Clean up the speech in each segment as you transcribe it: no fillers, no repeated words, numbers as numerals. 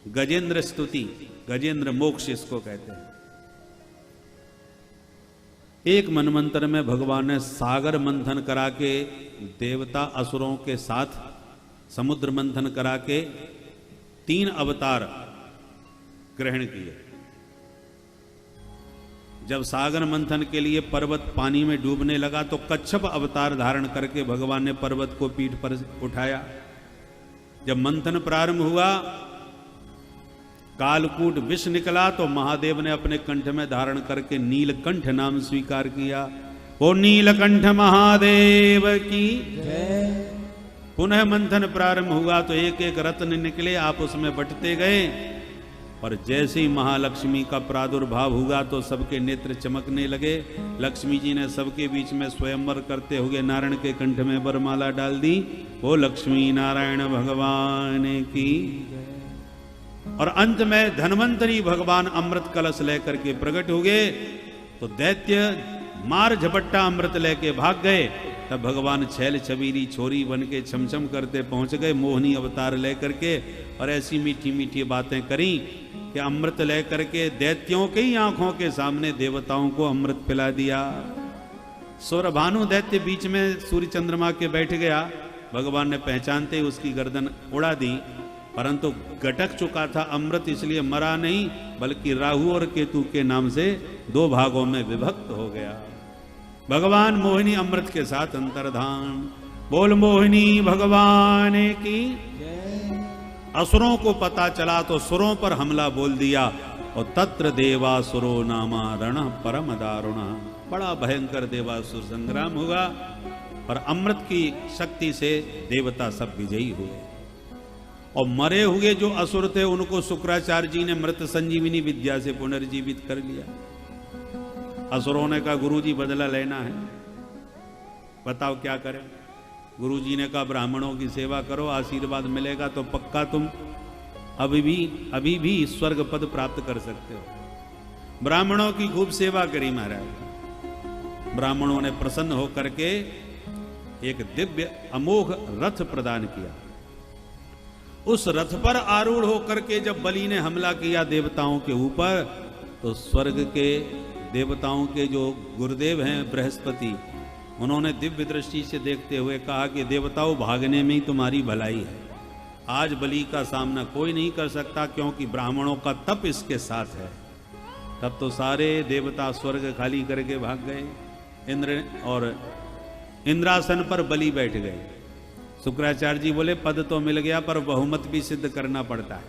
गजेंद्र स्तुति, गजेंद्र मोक्ष इसको कहते हैं। एक मनमंत्र में भगवान ने सागर मंथन करा के देवता असुरों के साथ समुद्र मंथन करा के 3 अवतार ग्रहण किए। जब सागर मंथन के लिए पर्वत पानी में डूबने लगा तो कच्छप अवतार धारण करके भगवान ने पर्वत को पीठ पर उठाया। जब मंथन प्रारंभ हुआ, कालकूट विष निकला तो महादेव ने अपने कंठ में धारण करके नीलकंठ नाम स्वीकार किया। ओ नीलकंठ महादेव की जय। पुनः मंथन प्रारंभ हुआ तो एक एक रत्न निकले, आप उसमें बंटते गए, और जैसे ही महालक्ष्मी का प्रादुर्भाव हुआ तो सबके नेत्र चमकने लगे। लक्ष्मी जी ने सबके बीच में स्वयंवर करते हुए नारायण के कंठ में वरमाला डाल दी। ओ लक्ष्मी नारायण भगवान की। और अंत में धन्वंतरी भगवान अमृत कलश लेकर के प्रकट हो गए तो दैत्य मार झपट्टा अमृत लेके भाग गए। तब भगवान छैल छबीली छोरी बन के छमछम करते पहुंच गए मोहिनी अवतार लेकर के, और ऐसी मीठी मीठी बातें करी कि अमृत लेकर के दैत्यों की आंखों के सामने देवताओं को अमृत पिला दिया। सौरभानु दैत्य बीच में सूर्य चंद्रमा के बैठ गया। भगवान ने पहचानते उसकी गर्दन उड़ा दी, परंतु गटक चुका था अमृत, इसलिए मरा नहीं बल्कि राहु और केतु के नाम से 2 भागों में विभक्त हो गया। भगवान मोहिनी अमृत के साथ अंतर्धान। बोल मोहिनी भगवान की। असुरों को पता चला तो सुरों पर हमला बोल दिया, और तत्र देवासुरो नामा रण परम दारुण। बड़ा भयंकर देवासुर संग्राम हुआ, और अमृत की शक्ति से देवता सब विजयी हुए। और मरे हुए जो असुर थे उनको शुक्राचार्य जी ने मृत संजीवनी विद्या से पुनर्जीवित कर लिया। असुरों ने कहा गुरुजी बदला लेना है, बताओ क्या करें। गुरुजी ने कहा ब्राह्मणों की सेवा करो, आशीर्वाद मिलेगा तो पक्का तुम अभी भी स्वर्ग पद प्राप्त कर सकते हो। ब्राह्मणों की खूब सेवा करी महाराज। ब्राह्मणों ने प्रसन्न होकर के एक दिव्य अमोघ रथ प्रदान किया। उस रथ पर आरूढ़ होकर के जब बलि ने हमला किया देवताओं के ऊपर, तो स्वर्ग के देवताओं के जो गुरुदेव हैं बृहस्पति, उन्होंने दिव्य दृष्टि से देखते हुए कहा कि देवताओं भागने में ही तुम्हारी भलाई है। आज बलि का सामना कोई नहीं कर सकता क्योंकि ब्राह्मणों का तप इसके साथ है। तब तो सारे देवता स्वर्ग खाली करके भाग गए। इंद्र और इंद्रासन पर बलि बैठ गए। शुक्राचार्य जी बोले पद तो मिल गया पर बहुमत भी सिद्ध करना पड़ता है।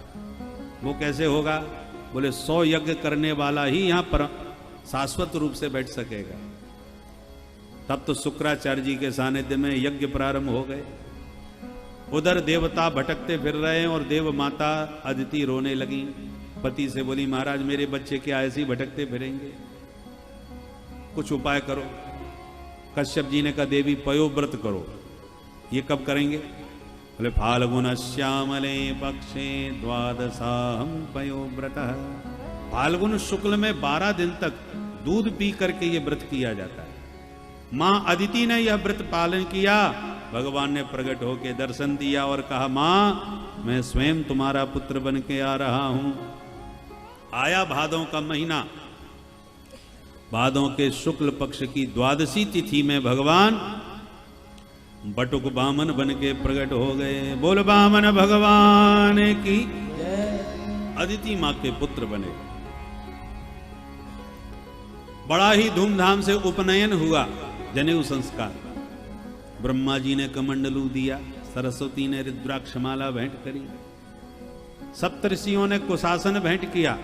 वो कैसे होगा? बोले 100 यज्ञ करने वाला ही यहां पर शाश्वत रूप से बैठ सकेगा। तब तो शुक्राचार्य जी के सानिध्य में यज्ञ प्रारंभ हो गए। उधर देवता भटकते फिर रहे हैं और देव माता अदिति रोने लगी। पति से बोली महाराज मेरे बच्चे क्या ऐसे ही भटकते फिरेंगे, कुछ उपाय करो। कश्यप जी ने कहा देवी पयोव्रत करो। ये कब करेंगे? बोले फाल्गुन श्यामले पक्षे द्वादशाहम पयोव्रत। फाल्गुन शुक्ल में 12 दिन तक दूध पी करके ये व्रत किया जाता है। मां अदिति ने यह व्रत पालन किया। भगवान ने प्रकट होकर दर्शन दिया और कहा मां मैं स्वयं तुम्हारा पुत्र बन के आ रहा हूं। आया भादों का महीना। भादों के शुक्ल पक्ष की द्वादशी तिथि में भगवान बटुक बामन बन के प्रकट हो गए। बोल बामन भगवान की। अदिति मां के पुत्र बने। बड़ा ही धूमधाम से उपनयन हुआ। जनेऊ संस्कार। ब्रह्मा जी ने कमंडलू दिया, सरस्वती ने रुद्राक्षमाला भेंट करी, सप्तऋषियों ने कुशासन भेंट किया,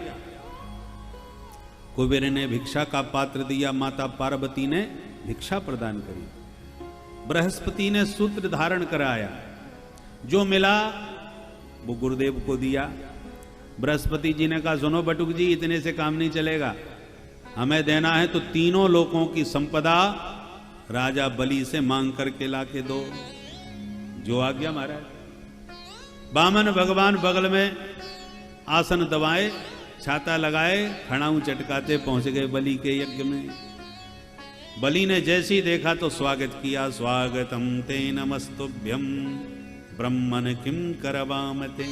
कुबेर ने भिक्षा का पात्र दिया, माता पार्वती ने भिक्षा प्रदान करी, बृहस्पति ने सूत्र धारण कराया। जो मिला वो गुरुदेव को दिया। बृहस्पति जी ने कहा सुनो बटुक जी इतने से काम नहीं चलेगा, हमें देना है तो तीनों लोकों की संपदा राजा बलि से मांग करके लाके दो। जो आ गया महाराज। बामन भगवान बगल में आसन दबाए, छाता लगाए, खड़ाऊ चटकाते पहुंच गए बलि के यज्ञ में। बलि ने जैसी देखा तो स्वागत किया। स्वागतम ते नमस्तुभ्यम ब्रह्मन किम करवामते।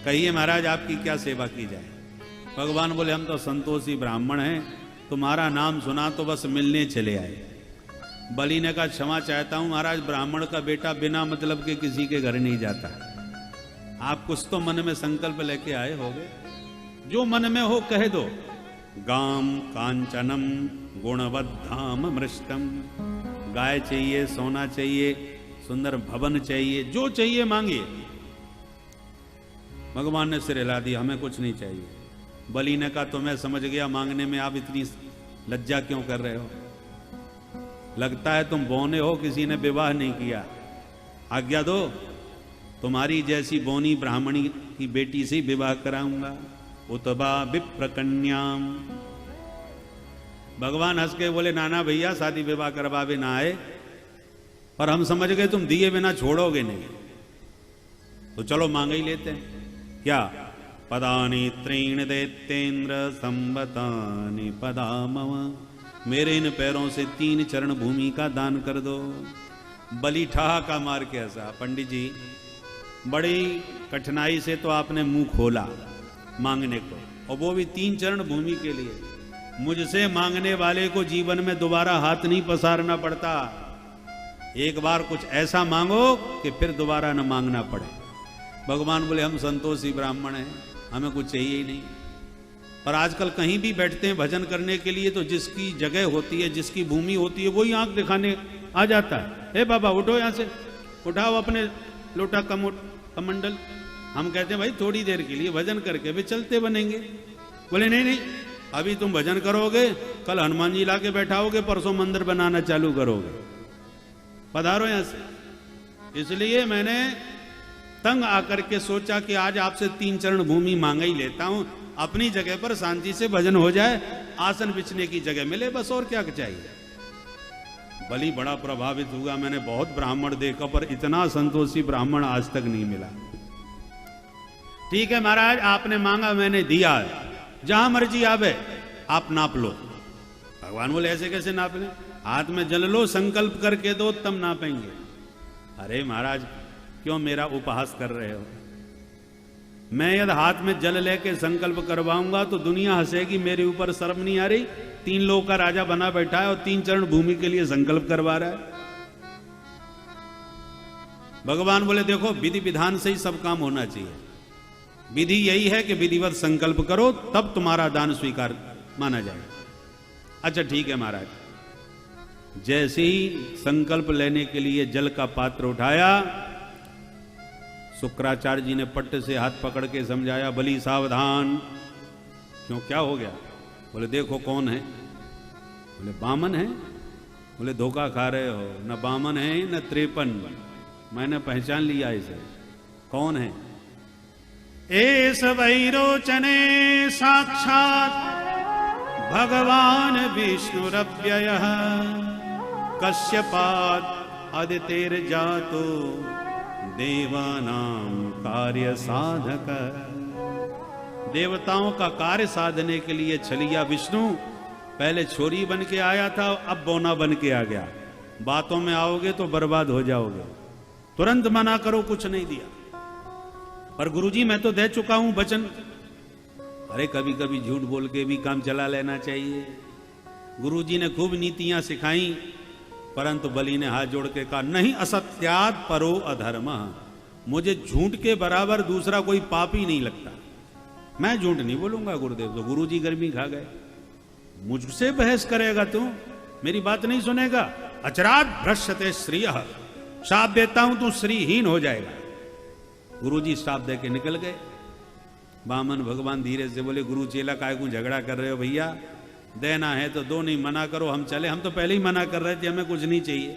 कहिए महाराज आपकी क्या सेवा की जाए। भगवान बोले हम तो संतोषी ब्राह्मण हैं, तुम्हारा नाम सुना तो बस मिलने चले आए। बलि ने कहा क्षमा चाहता हूं महाराज, ब्राह्मण का बेटा बिना मतलब के किसी के घर नहीं जाता। आप कुछ तो मन में संकल्प लेके आए होगे, जो मन में हो कह दो। गाम कांचनम गुणवद्धाम मृष्टम, गाय चाहिए, सोना चाहिए, सुंदर भवन चाहिए, जो चाहिए मांगिए। भगवान ने सिर हिला दिया, हमें कुछ नहीं चाहिए। बलि ने कहा तो मैं समझ गया मांगने में आप इतनी लज्जा क्यों कर रहे हो, लगता है तुम बौने हो, किसी ने विवाह नहीं किया। आज्ञा दो, तुम्हारी जैसी बौनी ब्राह्मणी की बेटी से विवाह कराऊंगा। उतबा विप्र कन्याम। भगवान हंस के बोले नाना भैया शादी विवाह करवावे ना आए, पर हम समझ गए तुम दिए बिना छोड़ोगे नहीं, तो चलो मांग ही लेते हैं। क्या? पदानी त्रीण दैत्येन्द्र संबतानि पदामव, मेरे इन पैरों से 3 चरण भूमि का दान कर दो। बलि ठहाका मार के हंसा। पंडित जी बड़ी कठिनाई से तो आपने मुंह खोला मांगने को, और वो भी 3 चरण भूमि के लिए। मुझसे मांगने वाले को जीवन में दोबारा हाथ नहीं पसारना पड़ता। एक बार कुछ ऐसा मांगो कि फिर दोबारा न मांगना पड़े। भगवान बोले हम संतोषी ब्राह्मण हैं, हमें कुछ चाहिए ही नहीं। पर आजकल कहीं भी बैठते हैं भजन करने के लिए तो जिसकी जगह होती है, जिसकी भूमि होती है, वही आंख दिखाने आ जाता है। हे बाबा उठो यहाँ से, उठाओ अपने लोटा कमंडल। हम कहते हैं भाई थोड़ी देर के लिए भजन करके भी चलते बनेंगे। बोले नहीं नहीं, अभी तुम भजन करोगे, कल हनुमान जी लाके बैठाओगे, परसों मंदिर बनाना चालू करोगे, पधारो यहां से। इसलिए मैंने तंग आकर के सोचा कि आज आपसे 3 चरण भूमि मांग ही लेता हूं, अपनी जगह पर शांति से भजन हो जाए, आसन बिछने की जगह मिले, बस और क्या चाहिए। बलि बड़ा प्रभावित हुआ। मैंने बहुत ब्राह्मण देखा पर इतना संतोषी ब्राह्मण आज तक नहीं मिला। ठीक है महाराज, आपने मांगा मैंने दिया, जहां मर्जी आवे आप नाप लो। भगवान बोले ऐसे कैसे नाप लें? हाथ में जल लो, संकल्प करके दो तब नापेंगे। अरे महाराज क्यों मेरा उपहास कर रहे हो? मैं यदि हाथ में जल लेके संकल्प करवाऊंगा तो दुनिया हंसेगी, मेरे ऊपर शर्म नहीं आ रही? 3 लोगों का राजा बना बैठा है और 3 चरण भूमि के लिए संकल्प करवा रहा है। भगवान बोले देखो विधि विधान से ही सब काम होना चाहिए। विधि यही है कि विधिवत संकल्प करो तब तुम्हारा दान स्वीकार माना जाएगा। अच्छा ठीक है महाराज। जैसे ही संकल्प लेने के लिए जल का पात्र उठाया, शुक्राचार्य जी ने पट्ट से हाथ पकड़ के समझाया, बलि सावधान। क्यों, क्या हो गया? बोले देखो कौन है। बोले बामन है। बोले धोखा खा रहे हो, न बामन है न 53, मैंने पहचान लिया इसे। कौन है? एस वैरोचने साक्षात भगवान विष्णुरव्ययः, कश्यपात् अदितेर्जातो देवानां कार्य साधक। देवताओं का कार्य साधने के लिए छलिया विष्णु पहले छोरी बन के आया था, अब बोना बन के आ गया। बातों में आओगे तो बर्बाद हो जाओगे। तुरंत मना करो, कुछ नहीं दिया। पर गुरुजी मैं तो दे चुका हूं वचन। अरे कभी कभी झूठ बोल के भी काम चला लेना चाहिए। गुरुजी ने खूब नीतियां सिखाई, परंतु बलि ने हाथ जोड़ के कहा नहीं, असत्यात् परो अधर्म। मुझे झूठ के बराबर दूसरा कोई पाप ही नहीं लगता। मैं झूठ नहीं बोलूंगा गुरुदेव। तो गुरुजी गर्मी खा गए। मुझसे बहस करेगा तू, मेरी बात नहीं सुनेगा। अचरात् भ्रश्यते श्रियः, शाप देता हूं तू श्रीहीन हो जाएगा। गुरुजी शाप दे के निकल गए। बामन भगवान धीरे से बोले गुरु चेला काय को झगड़ा कर रहे हो भैया, देना है तो दो, नहीं मना करो, हम चले। हम तो पहले ही मना कर रहे थे हमें कुछ नहीं चाहिए,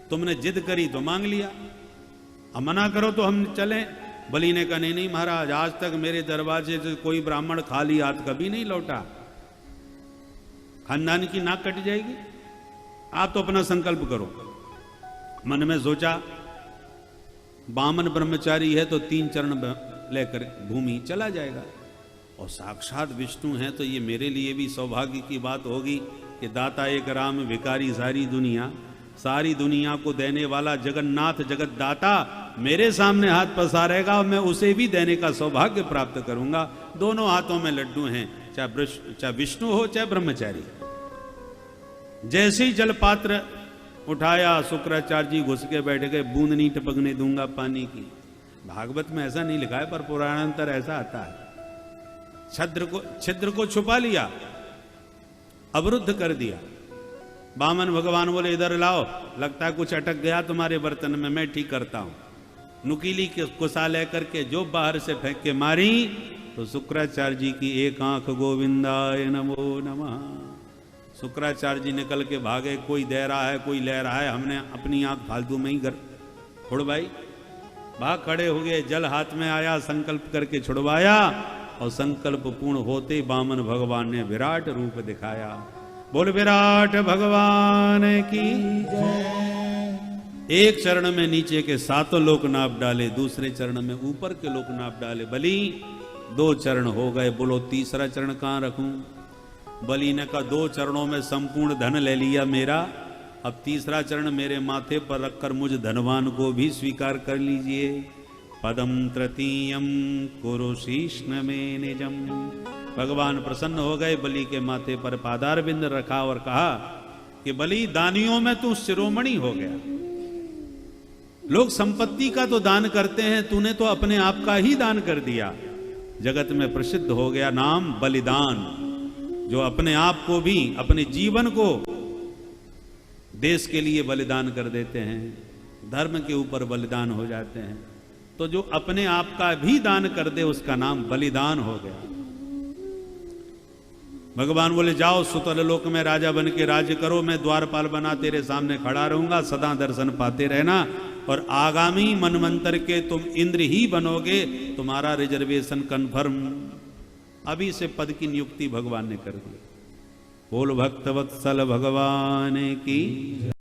तुमने जिद करी तो मांग लिया, अब मना करो तो हम चले। बलि ने कहा नहीं नहीं महाराज, आज तक मेरे दरवाजे से कोई ब्राह्मण खाली हाथ कभी नहीं लौटा, खानदान की नाक कट जाएगी। आप तो अपना संकल्प करो। मन में सोचा बामन ब्रह्मचारी है तो 3 चरण लेकर भूमि चला जाएगा, और साक्षात विष्णु हैं तो ये मेरे लिए भी सौभाग्य की बात होगी कि दाता एक राम भिखारी सारी दुनिया। सारी दुनिया को देने वाला जगन्नाथ जगत दाता मेरे सामने हाथ पसारेगा और मैं उसे भी देने का सौभाग्य प्राप्त करूंगा। दोनों हाथों में लड्डू हैं, चाहे विष्णु हो चाहे ब्रह्मचारी। जैसे ही जल पात्र उठाया, शुक्राचार्य जी घुस के बैठ गए। बूंद नहीं टपकने दूंगा पानी की। भागवत में ऐसा नहीं लिखा है, पर पुराणांतर ऐसा आता है। छिद्र को छुपा लिया, अवरुद्ध कर दिया। वामन भगवान बोले इधर लाओ, लगता है कुछ अटक गया तुम्हारे बर्तन में, मैं ठीक करता हूं। नुकीली के कुसा लेकर के जो बाहर से फेंक के मारी तो शुक्राचार्य जी की एक आंख गोविंदाय नमो नमः। शुक्राचार्य जी निकल के भागे, कोई दे रहा है कोई ले रहा है, हमने अपनी आंख फालतू में ही छुड़वाई। भाग खड़े हो गए, जल हाथ में आया, संकल्प करके छुड़वाया और संकल्प पूर्ण होते वामन भगवान ने विराट रूप दिखाया। बोल विराट भगवान की जय। एक चरण में नीचे के 7 लोक नाप डाले, दूसरे चरण में ऊपर के लोक नाप डाले। बलि 2 चरण हो गए, बोलो तीसरा चरण कहां रखूं? बलि ने कहा 2 चरणों में संपूर्ण धन ले लिया मेरा, अब तीसरा चरण मेरे माथे पर रखकर मुझ धनवान को भी स्वीकार कर लीजिए। पदम तृतीयम कुरु शीष्ण में निजम। भगवान प्रसन्न हो गए, बलि के माथे पर पादार बिंद रखा और कहा कि बलि दानियों में तू शिरोमणि हो गया। लोग संपत्ति का तो दान करते हैं, तूने तो अपने आप का ही दान कर दिया। जगत में प्रसिद्ध हो गया नाम बलिदान, जो अपने आप को भी, अपने जीवन को देश के लिए बलिदान कर देते हैं, धर्म के ऊपर बलिदान हो जाते हैं। तो जो अपने आप का भी दान कर दे उसका नाम बलिदान हो गया। भगवान बोले जाओ सुतल लोक में राजा बन के राज्य करो, मैं द्वारपाल बना तेरे सामने खड़ा रहूंगा, सदा दर्शन पाते रहना। और आगामी मनवंतर के तुम इंद्र ही बनोगे, तुम्हारा रिजर्वेशन कन्फर्म। अभी से पद की नियुक्ति भगवान ने कर दी। बोल भक्त वत्सल भगवान की।